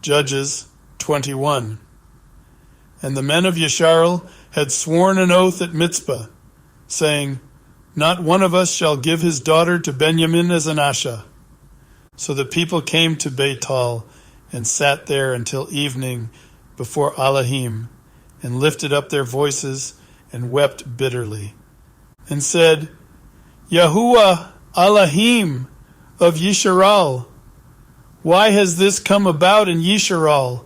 Judges 21. And the men of Yisharel had sworn an oath at Mizpah, saying, Not one of us shall give his daughter to Benjamin as an asha. So the people came to Beital and sat there until evening before Elohim, and lifted up their voices and wept bitterly, and said, Yahuah Elohim of Yisharal, why has this come about in Yisharal,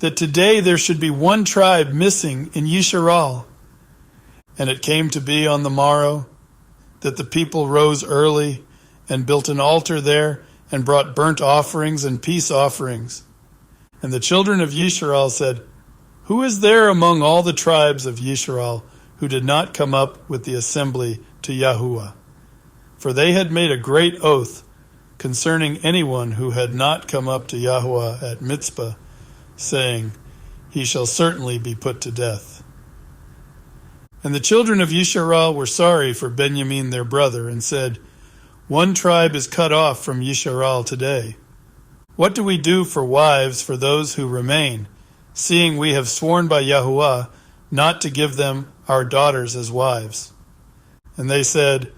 that today there should be one tribe missing in Yisharal? And it came to be on the morrow that the people rose early and built an altar there and brought burnt offerings and peace offerings. And the children of Yisharal said, Who is there among all the tribes of Yisharal who did not come up with the assembly to Yahuah? For they had made a great oath concerning anyone who had not come up to Yahuah at Mizpah, saying, He shall certainly be put to death. And the children of Yisharal were sorry for Benjamin their brother, and said, One tribe is cut off from Yisharal today. What do we do for wives for those who remain, seeing we have sworn by Yahuah not to give them our daughters as wives? And they said,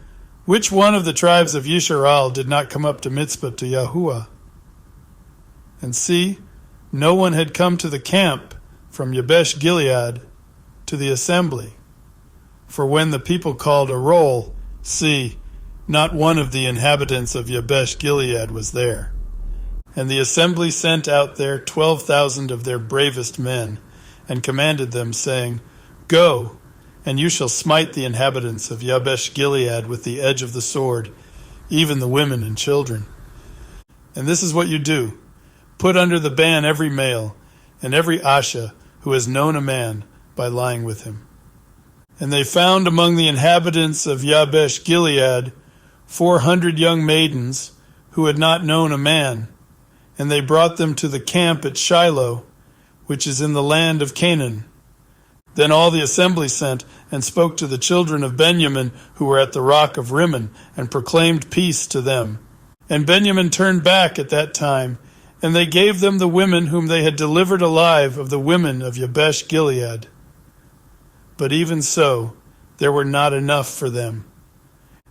Which one of the tribes of Yisharal did not come up to Mizpah to Yahuah? And see, no one had come to the camp from Jabesh Gilead to the assembly. For when the people called a roll, see, not one of the inhabitants of Jabesh Gilead was there. And the assembly sent out there 12,000 of their bravest men, and commanded them, saying, Go, and you shall smite the inhabitants of Jabesh Gilead with the edge of the sword, even the women and children. And this is what you do. Put under the ban every male, and every asha who has known a man by lying with him. And they found among the inhabitants of Jabesh Gilead 400 young maidens who had not known a man, and they brought them to the camp at Shiloh, which is in the land of Canaan. Then all the assembly sent and spoke to the children of Benjamin who were at the rock of Rimmon, and proclaimed peace to them. And Benjamin turned back at that time, and they gave them the women whom they had delivered alive of the women of Jabesh Gilead. But even so, there were not enough for them.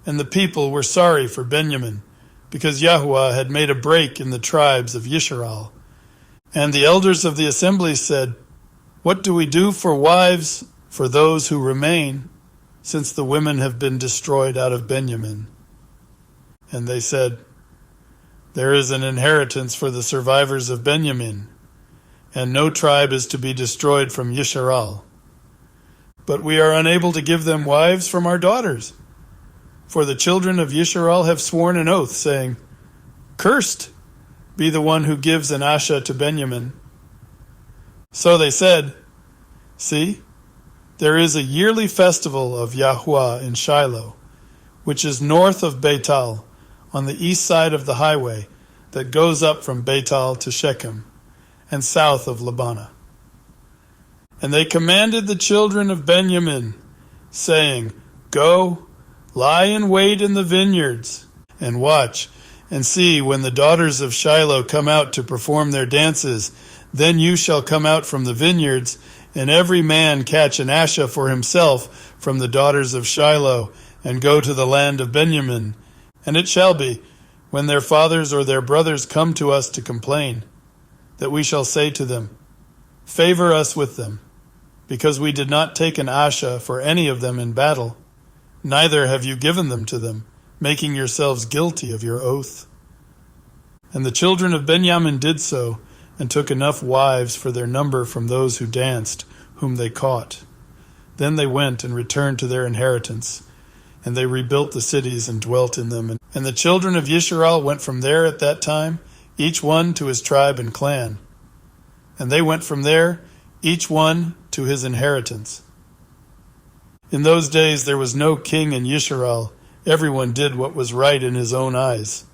And the people were sorry for Benjamin, because Yahuah had made a break in the tribes of Yisharal. And the elders of the assembly said, What do we do for wives for those who remain, since the women have been destroyed out of Benjamin? And they said, There is an inheritance for the survivors of Benjamin, and no tribe is to be destroyed from Yisharal. But we are unable to give them wives from our daughters. For the children of Yisharal have sworn an oath, saying, Cursed be the one who gives an asha to Benjamin. So they said, See, there is a yearly festival of Yahuah in Shiloh, which is north of Beital, on the east side of the highway that goes up from Beital to Shechem, and south of Labana. And they commanded the children of Benjamin, saying, Go, lie in wait in the vineyards, and watch, and see when the daughters of Shiloh come out to perform their dances. Then you shall come out from the vineyards, and every man catch an asha for himself from the daughters of Shiloh, and go to the land of Benjamin. And it shall be, when their fathers or their brothers come to us to complain, that we shall say to them, Favor us with them, because we did not take an asha for any of them in battle, neither have you given them to them, making yourselves guilty of your oath. And the children of Benjamin did so, and took enough wives for their number from those who danced, whom they caught. Then they went and returned to their inheritance, and they rebuilt the cities and dwelt in them. And the children of Yisharal went from there at that time, each one to his tribe and clan. And they went from there, each one to his inheritance. In those days there was no king in Yisharal. Everyone did what was right in his own eyes.